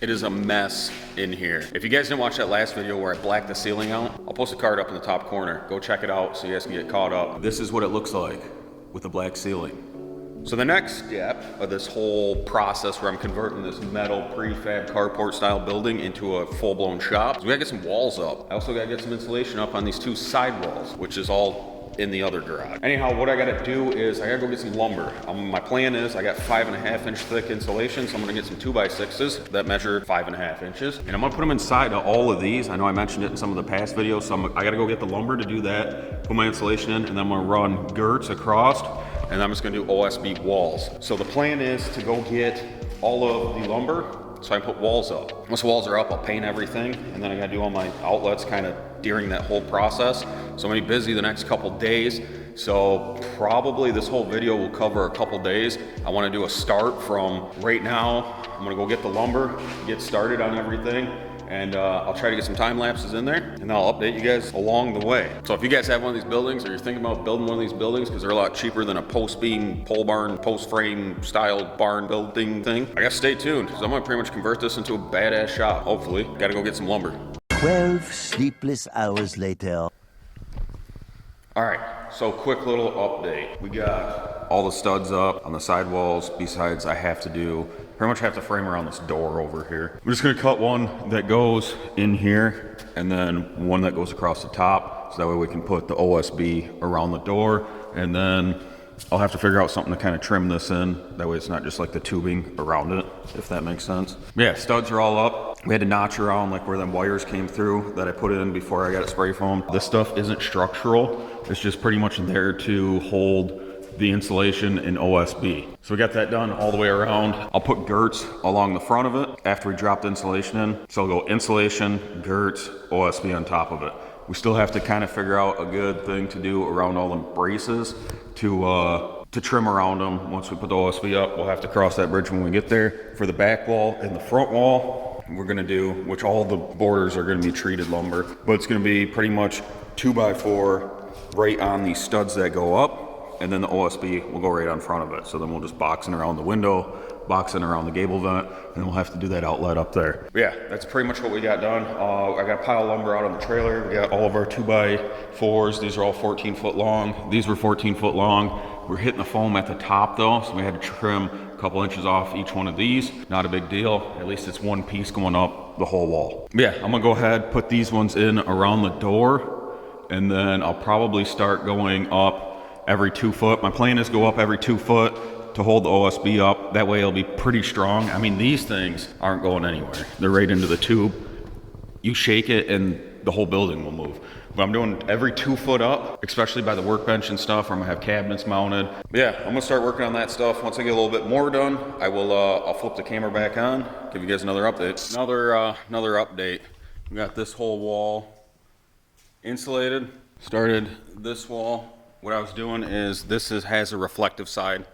It is a mess in here. If you guys didn't watch that last video where I blacked the ceiling out, I'll post a card up in the top corner. Go check it out so you guys can get caught up. This is what it looks like with the black ceiling. So the next step of this whole process where I'm converting this metal prefab carport style building into a full-blown shop is we gotta get some walls up. I also gotta get some insulation up on these two side walls, which is all in the other garage. Anyhow, what I gotta do is I gotta go get some lumber. My plan is I got 5.5 inch thick insulation, so I'm gonna get some 2x6s that measure 5.5 inches. And I'm gonna put them inside of all of these. I know I mentioned it in some of the past videos, so I gotta go get the lumber to do that, put my insulation in, and then I'm gonna run girts across, and I'm just gonna do OSB walls. So the plan is to go get all of the lumber so I can put walls up. Once the walls are up, I'll paint everything, and then I gotta do all my outlets kind of during that whole process. So I'm gonna be busy the next couple days. So probably this whole video will cover a couple days. I wanna do a start from right now. I'm gonna go get the lumber, get started on everything, and I'll try to get some time lapses in there, and I'll update you guys along the way. So if you guys have one of these buildings, or you're thinking about building one of these buildings, because they're a lot cheaper than a post beam, pole barn, post frame style barn building thing, I guess stay tuned, because I'm gonna pretty much convert this into a badass shop, hopefully. Gotta go get some lumber. 12 sleepless hours later. All right, so quick little update. We got all the studs up on the sidewalls. Besides, I have to pretty much have to frame around this door over here. I'm just gonna cut one that goes in here and then one that goes across the top. So that way we can put the OSB around the door, and then I'll have to figure out something to kind of trim this in. That way it's not just like the tubing around it, if that makes sense. Yeah, studs are all up. We had to notch around like where them wires came through that I put in before I got it spray foamed. This stuff isn't structural. It's just pretty much there to hold the insulation in OSB. So we got that done all the way around. I'll put girts along the front of it after we drop the insulation in. So I'll go insulation, girts, OSB on top of it. We still have to kind of figure out a good thing to do around all them braces to trim around them. Once we put the OSB up, we'll have to cross that bridge when we get there. For the back wall and the front wall, we're gonna do, which all the borders are gonna be treated lumber, but it's gonna be pretty much 2x4 right on these studs that go up, and then the OSB will go right on front of it. So then we'll just box in around the window, box in around the gable vent, and we'll have to do that outlet up there. But yeah, that's pretty much what we got done. I got a pile of lumber out on the trailer. We got all of our 2x4s. These are all 14 foot long. These were 14 foot long. We're hitting the foam at the top though, so we had to trim a couple inches off each one of these. Not a big deal. At least it's one piece going up the whole wall. But yeah, I'm gonna go ahead, put these ones in around the door, and then I'll probably start going up every 2 foot. My plan is go up every 2 foot to hold the OSB up. That way it'll be pretty strong. I mean, these things aren't going anywhere. They're right into the tube. You shake it and the whole building will move. But I'm doing every 2 foot up, especially by the workbench and stuff, where I'm gonna have cabinets mounted. But yeah, I'm gonna start working on that stuff. Once I get a little bit more done, I will, I'll flip the camera back on, give you guys another update. Another update. We got this whole wall insulated. Started this wall. What I was doing is has a reflective side,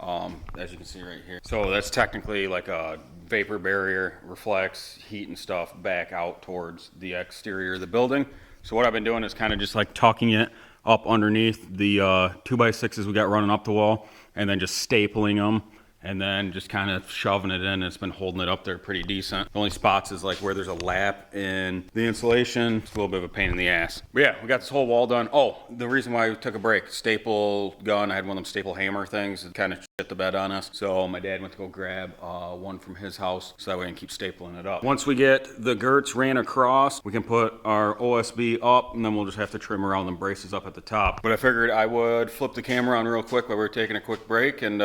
as you can see right here. So that's technically like a vapor barrier, reflects heat and stuff back out towards the exterior of the building. So what I've been doing is kind of just like tucking it up underneath the 2x6s we got running up the wall, and then just stapling them, and then just kind of shoving it in. It's been holding it up there pretty decent. The only spots is like where there's a lap in the insulation. It's a little bit of a pain in the ass. But yeah, we got this whole wall done. Oh, the reason why we took a break, staple gun. I had one of them staple hammer things. It kind of shit the bed on us. So my dad went to go grab one from his house, so that way I can keep stapling it up. Once we get the girts ran across, we can put our OSB up, and then we'll just have to trim around them braces up at the top. But I figured I would flip the camera on real quick while we were taking a quick break, and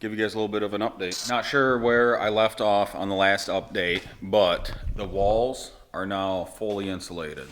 give you guys a little bit of an update. Not sure where I left off on the last update, but the walls are now fully insulated.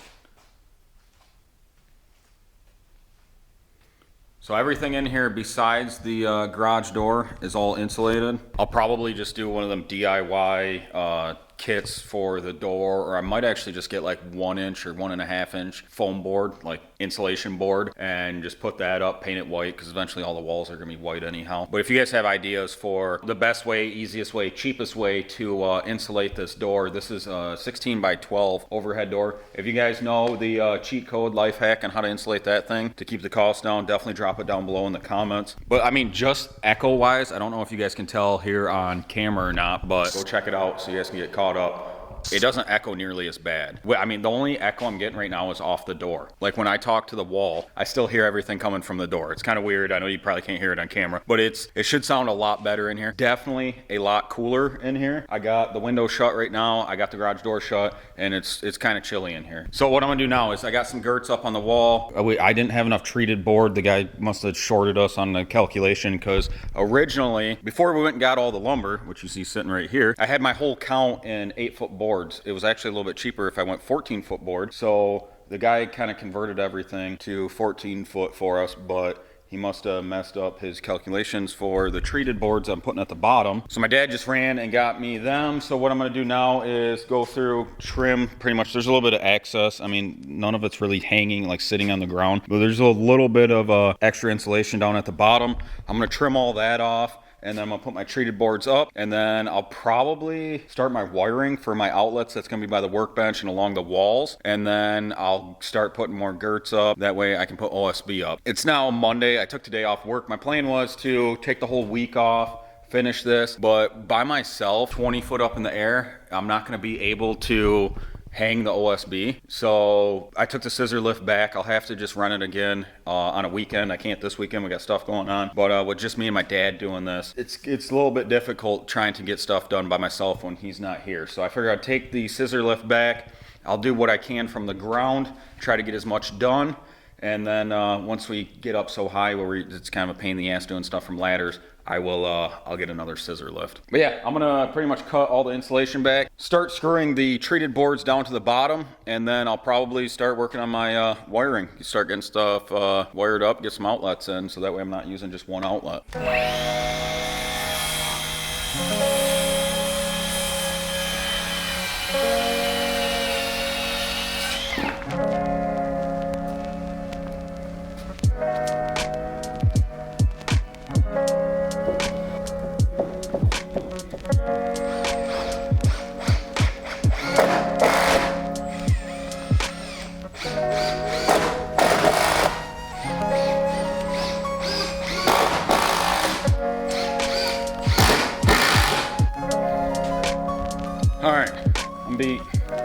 So everything in here besides the garage door is all insulated. I'll probably just do one of them DIY kits for the door, or I might actually just get like 1 inch or 1.5 inch foam board, like insulation board, and just put that up, paint it white, because eventually all the walls are gonna be white anyhow. But if you guys have ideas for the best way, easiest way, cheapest way to insulate this door, this is a 16 by 12 overhead door. If you guys know the cheat code life hack on how to insulate that thing to keep the cost down, definitely drop it down below in the comments. But I mean, just echo wise, I don't know if you guys can tell here on camera or not, but go check it out so you guys can get caught up. It doesn't echo nearly as bad. I mean, the only echo I'm getting right now is off the door. Like when I talk to the wall, I still hear everything coming from the door. It's kind of weird. I know you probably can't hear it on camera, but it should sound a lot better in here. Definitely a lot cooler in here. I got the window shut right now. I got the garage door shut, and it's kind of chilly in here. So what I'm gonna do now is I got some girts up on the wall. I didn't have enough treated board. The guy must have shorted us on the calculation, because originally, before we went and got all the lumber, which you see sitting right here, I had my whole count in 8-foot boards. It was actually a little bit cheaper if I went 14-foot board. So the guy kind of converted everything to 14-foot for us, but he must have messed up his calculations for the treated boards I'm putting at the bottom. So my dad just ran and got me them. So what I'm gonna do now is go through, trim pretty much. There's a little bit of excess. I mean, none of it's really hanging, like sitting on the ground, but there's a little bit of extra insulation down at the bottom. I'm gonna trim all that off, and then I'm gonna put my treated boards up, and then I'll probably start my wiring for my outlets. That's gonna be by the workbench and along the walls, and then I'll start putting more girts up. That way I can put OSB up. It's now Monday. I took today off work. My plan was to take the whole week off, finish this, but by myself, 20 foot up in the air, I'm not gonna be able to hang the OSB. So I took the scissor lift back. I'll have to just run it again on a weekend. I can't this weekend, we got stuff going on. But with just me and my dad doing this, it's a little bit difficult trying to get stuff done by myself when he's not here. So I figured I'd take the scissor lift back. I'll do what I can from the ground, try to get as much done. And then once we get up so high where it's kind of a pain in the ass doing stuff from ladders, I'll get another scissor lift. But yeah, I'm gonna pretty much cut all the insulation back, start screwing the treated boards down to the bottom, and then I'll probably start working on my wiring. Start getting stuff wired up, get some outlets in, so that way I'm not using just one outlet.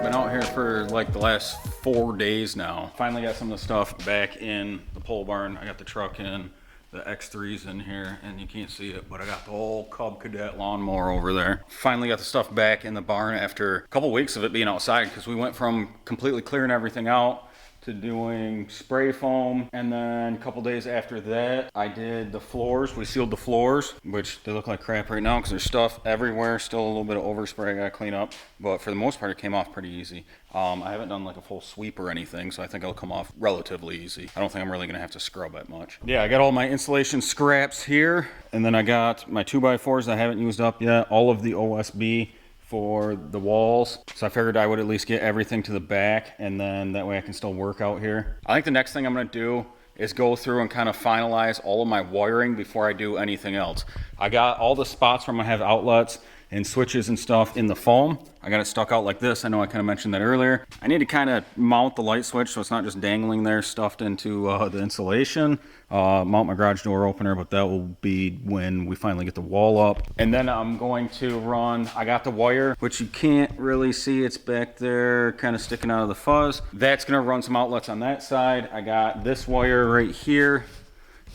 Been out here for like the last 4 days now. Finally got some of the stuff back in the pole barn. I got the truck in, the X3's in here, and you can't see it, but I got the whole Cub Cadet lawnmower over there. Finally got the stuff back in the barn after a couple weeks of it being outside, because we went from completely clearing everything out to doing spray foam, and then a couple days after that I did the floors. We sealed the floors, which they look like crap right now because there's stuff everywhere, still a little bit of overspray I gotta clean up, but for the most part it came off pretty easy. I haven't done like a full sweep or anything, so I think it'll come off relatively easy. I don't think I'm really gonna have to scrub it much. Yeah, I got all my insulation scraps here, and then I got my 2x4s I haven't used up yet, all of the OSB for the walls. So I figured I would at least get everything to the back, and then that way I can still work out here. I think the next thing I'm gonna do is go through and kind of finalize all of my wiring before I do anything else. I got all the spots where I'm gonna have outlets and switches and stuff in the foam. I got it stuck out like this. I know I kind of mentioned that earlier. I need to kind of mount the light switch so it's not just dangling there stuffed into the insulation. Mount my garage door opener, but that will be when we finally get the wall up. And then I'm going to run, I got the wire, which you can't really see, it's back there kind of sticking out of the fuzz. That's gonna run some outlets on that side. I got this wire right here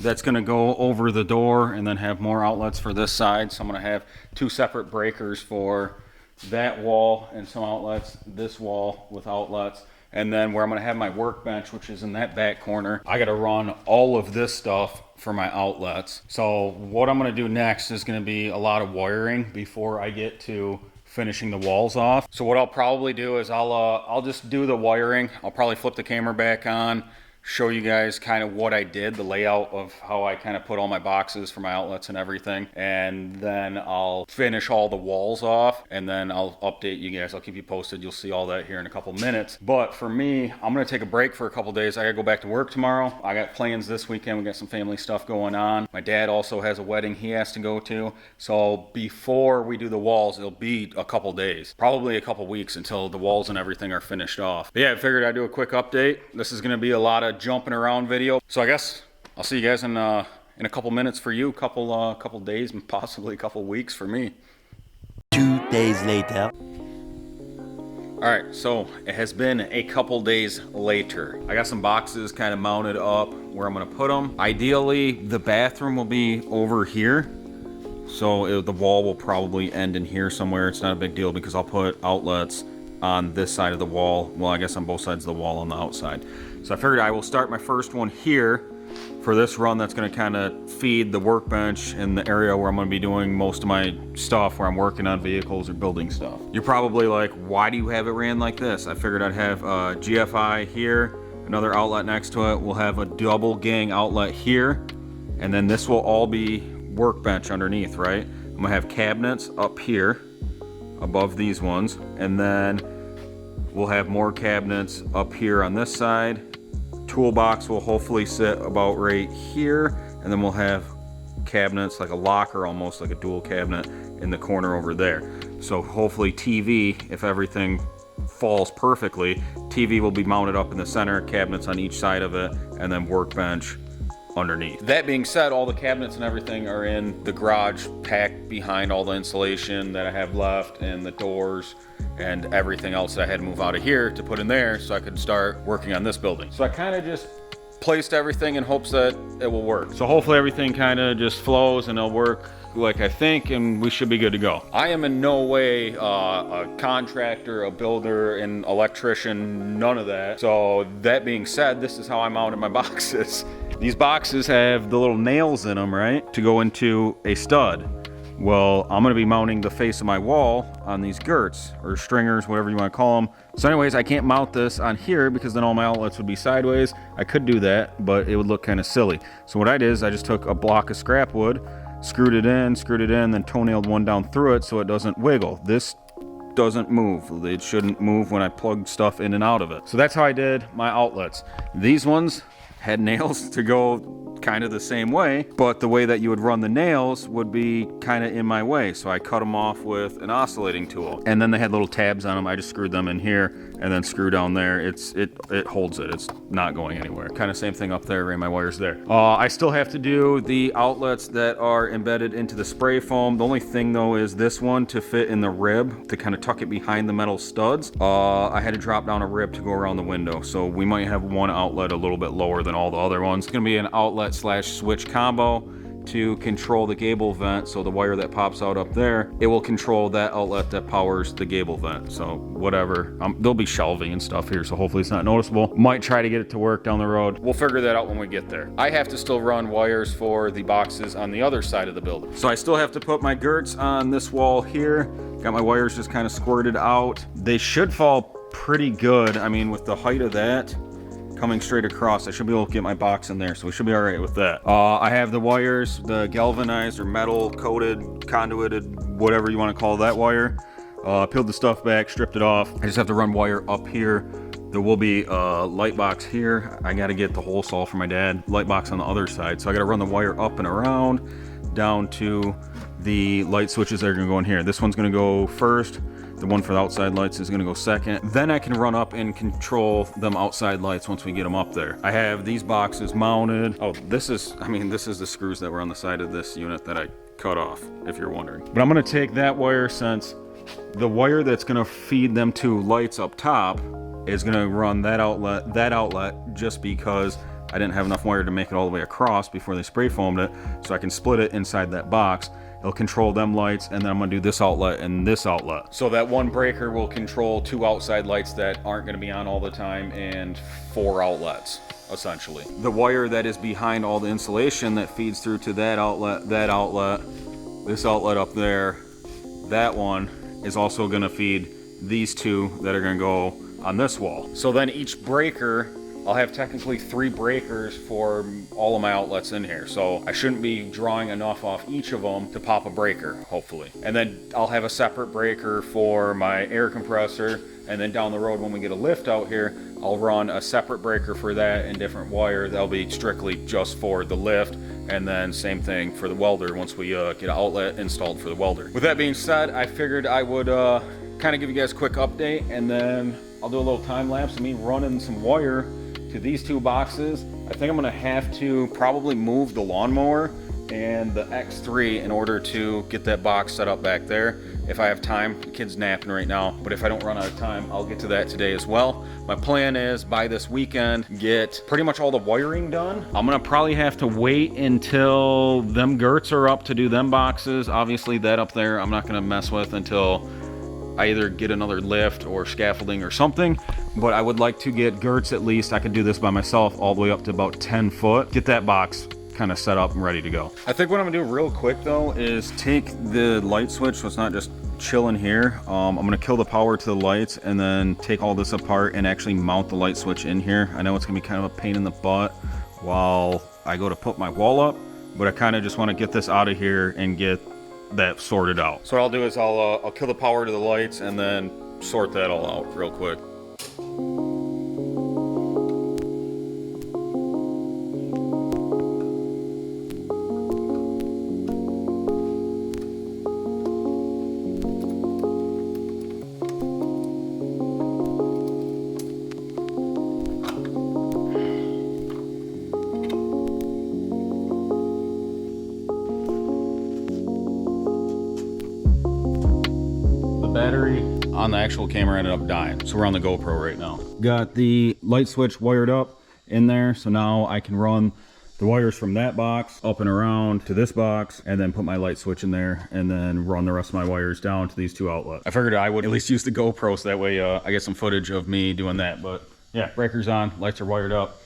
that's gonna go over the door and then have more outlets for this side. So I'm gonna have 2 separate breakers for that wall and some outlets, this wall with outlets. And then where I'm gonna have my workbench, which is in that back corner, I gotta run all of this stuff for my outlets. So what I'm gonna do next is gonna be a lot of wiring before I get to finishing the walls off. So what I'll probably do is I'll just do the wiring. I'll probably flip the camera back on, show you guys kind of what I did, the layout of how I kind of put all my boxes for my outlets and everything. And then I'll finish all the walls off, and then I'll update you guys. I'll keep you posted. You'll see all that here in a couple minutes. But for me, I'm gonna take a break for a couple days. I gotta go back to work tomorrow. I got plans this weekend. We got some family stuff going on. My dad also has a wedding he has to go to. So before we do the walls, it'll be a couple days, probably a couple weeks until the walls and everything are finished off. But yeah, I figured I'd do a quick update. This is gonna be a lot of jumping around video. So I guess I'll see you guys in a couple minutes for you, couple days, and possibly a couple weeks for me. 2 days later. All right, so it has been a couple days later. I got some boxes kind of mounted up where I'm gonna put them. Ideally, the bathroom will be over here. So the wall will probably end in here somewhere. It's not a big deal because I'll put outlets on this side of the wall. Well, I guess on both sides of the wall on the outside. So I figured I will start my first one here for this run. That's gonna kind of feed the workbench in the area where I'm gonna be doing most of my stuff, where I'm working on vehicles or building stuff. You're probably like, why do you have it ran like this? I figured I'd have a GFI here, another outlet next to it. We'll have a double gang outlet here, and then this will all be workbench underneath, right? I'm gonna have cabinets up here above these ones, and then we'll have more cabinets up here on this side. Toolbox will hopefully sit about right here, and then we'll have cabinets, like a locker, almost like a dual cabinet in the corner over there. So hopefully TV, if everything falls perfectly, TV will be mounted up in the center, cabinets on each side of it, and then workbench underneath. That being said, all the cabinets and everything are in the garage, packed behind all the insulation that I have left, and the doors and everything else that I had to move out of here to put in there so I could start working on this building. So I kind of just placed everything in hopes that it will work. So hopefully everything kind of just flows and it'll work like I think, and we should be good to go. I am in no way a contractor, a builder, an electrician, none of that. So that being said, this is how I mounted my boxes. These boxes have the little nails in them, right, to go into a stud. Well, I'm gonna be mounting the face of my wall on these girts or stringers, whatever you wanna call them. So anyways, I can't mount this on here because then all my outlets would be sideways. I could do that, but it would look kind of silly. So what I did is I just took a block of scrap wood, screwed it in, then toenailed one down through it so it doesn't wiggle. This doesn't move. It shouldn't move when I plug stuff in and out of it. So that's how I did my outlets. These ones had nails to go kind of the same way, but the way that you would run the nails would be kind of in my way. So I cut them off with an oscillating tool. And then they had little tabs on them. I just screwed them in here and then screw down there. It holds it. It's not going anywhere. Kind of same thing up there, ran my wires there. I still have to do the outlets that are embedded into the spray foam. The only thing though is this one to fit in the rib to kind of tuck it behind the metal studs. I had to drop down a rib to go around the window. So we might have one outlet a little bit lower than all the other ones. It's gonna be an outlet / switch combo to control the gable vent. So the wire that pops out up there, it will control that outlet that powers the gable vent. So whatever, there'll be shelving and stuff here, so hopefully it's not noticeable. Might try to get it to work down the road. We'll figure that out when we get there. I have to still run wires for the boxes on the other side of the building. So I still have to put my girts on this wall here. Got my wires just kind of squirted out. They should fall pretty good. I mean, with the height of that coming straight across, I should be able to get my box in there, so we should be all right with that. I have the wires, the galvanized or metal coated, conduited, whatever you want to call that wire. Peeled the stuff back, stripped it off. I just have to run wire up here. There will be a light box here. I got to get the hole saw for my dad. Light box on the other side, so I got to run the wire up and around down to the light switches that are going to go in here. This one's going to go first. The one for the outside lights is gonna go second. Then I can run up and control them outside lights once we get them up there. I have these boxes mounted. Oh, this is the screws that were on the side of this unit that I cut off, if you're wondering. But I'm gonna take that wire, since the wire that's gonna feed them two lights up top is gonna run that outlet just because I didn't have enough wire to make it all the way across before they spray foamed it, so I can split it inside that box. It'll control them lights, and then I'm gonna do this outlet and this outlet. So that one breaker will control two outside lights that aren't gonna be on all the time and 4 outlets, essentially. The wire that is behind all the insulation that feeds through to that outlet, this outlet up there, that one is also gonna feed these two that are gonna go on this wall. So then each breaker I'll have technically 3 breakers for all of my outlets in here. So I shouldn't be drawing enough off each of them to pop a breaker, hopefully. And then I'll have a separate breaker for my air compressor. And then down the road when we get a lift out here, I'll run a separate breaker for that and different wire. That'll be strictly just for the lift. And then same thing for the welder once we get an outlet installed for the welder. With that being said, I figured I would kind of give you guys a quick update, and then I'll do a little time lapse of me running some wire to these 2 boxes. I think I'm gonna have to probably move the lawnmower and the X3 in order to get that box set up back there. If I have time, the kid's napping right now, but if I don't run out of time, I'll get to that today as well. My plan is by this weekend, get pretty much all the wiring done. I'm gonna probably have to wait until them girts are up to do them boxes. Obviously that up there, I'm not gonna mess with until I either get another lift or scaffolding or something, but I would like to get girts at least. I could do this by myself all the way up to about 10 foot. Get that box kind of set up and ready to go. I think what I'm gonna do real quick though is take the light switch so it's not just chilling here. I'm gonna kill the power to the lights and then take all this apart and actually mount the light switch in here. I know it's gonna be kind of a pain in the butt while I go to put my wall up, but I kind of just want to get this out of here and get that sorted out. So what I'll do is I'll kill the power to the lights and then sort that all out real quick. Battery on the actual camera ended up dying, so we're on the GoPro right now. Got the light switch wired up in there, so now I can run the wires from that box up and around to this box and then put my light switch in there and then run the rest of my wires down to these 2 outlets. I figured I would at least use the GoPro so that way I get some footage of me doing that. But yeah, breakers on, lights are wired up.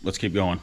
Let's keep going.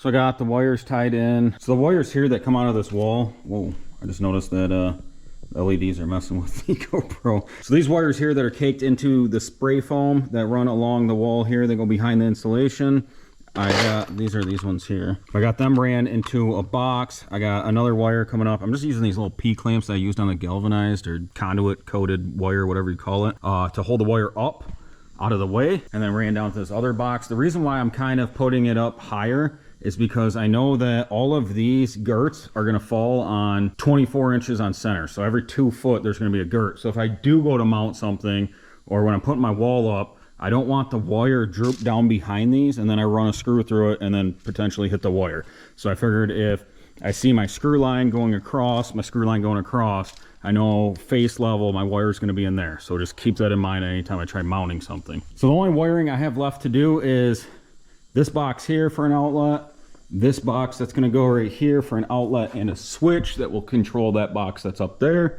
So I got the wires tied in. So the wires here that come out of this wall, whoa, I just noticed that LEDs are messing with the GoPro. So these wires here that are caked into the spray foam that run along the wall here, they go behind the insulation. I got, these are these ones here. I got them ran into a box. I got another wire coming up. I'm just using these little P-clamps that I used on the galvanized or conduit coated wire, whatever you call it, to hold the wire up out of the way, and then ran down to this other box. The reason why I'm kind of putting it up higher is because I know that all of these girts are going to fall on 24 inches on center. So every 2 foot, there's going to be a girt. So if I do go to mount something, or when I'm putting my wall up, I don't want the wire droop down behind these and then I run a screw through it and then potentially hit the wire. So I figured if I see my screw line going across, I know face level, my wire is going to be in there. So just keep that in mind anytime I try mounting something. So the only wiring I have left to do is this box here for an outlet, this box that's going to go right here for an outlet and a switch that will control that box that's up there,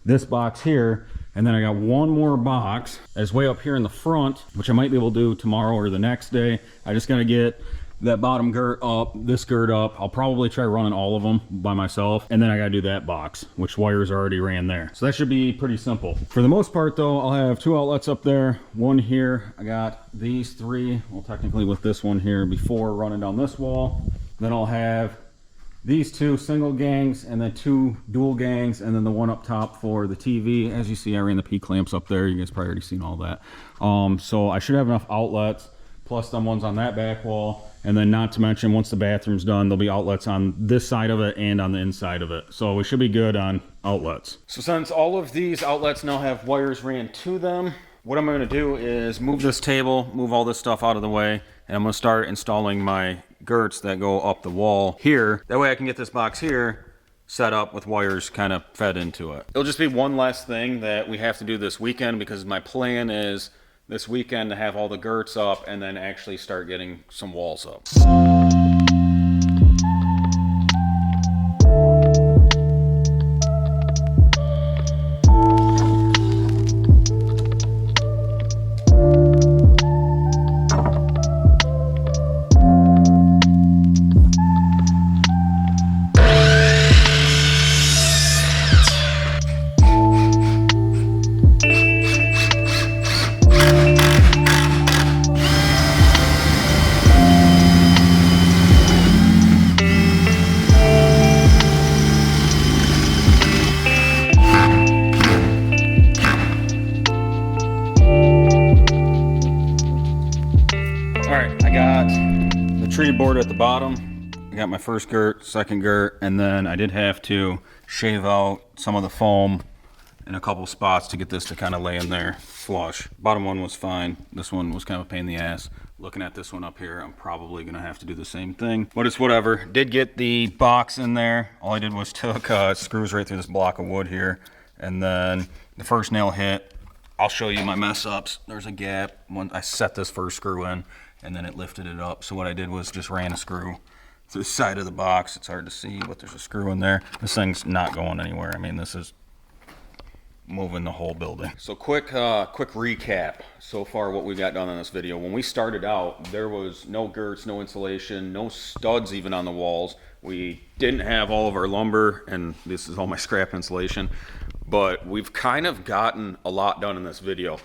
this box here, and then I got one more box that's way up here in the front, which I might be able to do tomorrow or the next day. I just got to get that bottom girt up, this girt up. I'll probably try running all of them by myself, and then I got to do that box, which wires already ran there. So that should be pretty simple. For the most part though, I'll have 2 outlets up there, one here. I got these 3, well technically with this one here before running down this wall. Then I'll have these 2 single gangs and then 2 dual gangs, and then the one up top for the TV. As you see, I ran the P clamps up there. You guys probably already seen all that. So I should have enough outlets, plus them ones on that back wall. And then not to mention, once the bathroom's done, there'll be outlets on this side of it and on the inside of it. So we should be good on outlets. So since all of these outlets now have wires ran to them, what I'm going to do is move this table, move all this stuff out of the way, and I'm going to start installing my girts that go up the wall here. That way I can get this box here set up with wires kind of fed into it. It'll just be one less thing that we have to do this weekend, because my plan is this weekend to have all the girts up and then actually start getting some walls up. Treated board at the bottom. I got my first girt, second girt, and then I did have to shave out some of the foam in a couple spots to get this to kind of lay in there flush. Bottom one was fine. This one was kind of a pain in the ass. Looking at this one up here, I'm probably gonna have to do the same thing, but it's whatever. Did get the box in there. All I did was took screws right through this block of wood here, and then the first nail hit. I'll show you my mess ups. There's a gap. When I set this first screw in, and then it lifted it up. So what I did was just ran a screw through the side of the box. It's hard to see, but there's a screw in there. This thing's not going anywhere. I mean, this is moving the whole building. So quick recap so far what we got done on this video. When we started out, there was no girts, no insulation, no studs even on the walls. We didn't have all of our lumber, and this is all my scrap insulation, but we've kind of gotten a lot done in this video.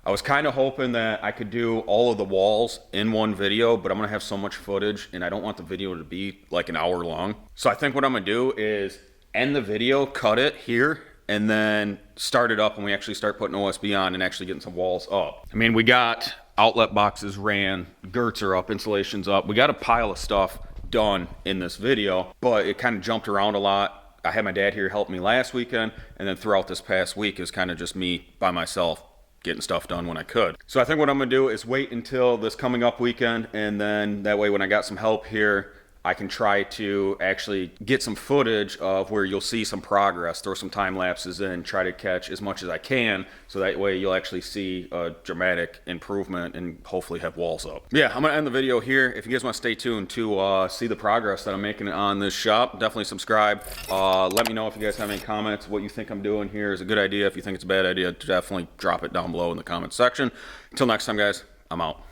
I was kind of hoping that I could do all of the walls in one video, but I'm gonna have so much footage and I don't want the video to be like an hour long. So I think what I'm gonna do is end the video, cut it here, and then start it up when we actually start putting OSB on and actually getting some walls up. I mean, we got outlet boxes ran, girts are up, insulation's up. We got a pile of stuff done in this video, but it kind of jumped around a lot. I had my dad here help me last weekend, and then throughout this past week is kind of just me by myself getting stuff done when I could. So I think what I'm gonna do is wait until this coming up weekend, and then that way when I got some help here, I can try to actually get some footage of where you'll see some progress, throw some time lapses in, try to catch as much as I can, so that way you'll actually see a dramatic improvement and hopefully have walls up. Yeah, I'm gonna end the video here. If you guys wanna stay tuned to see the progress that I'm making on this shop, definitely subscribe. Let me know if you guys have any comments, what you think I'm doing here is a good idea. If you think it's a bad idea, definitely drop it down below in the comments section. Until next time, guys, I'm out.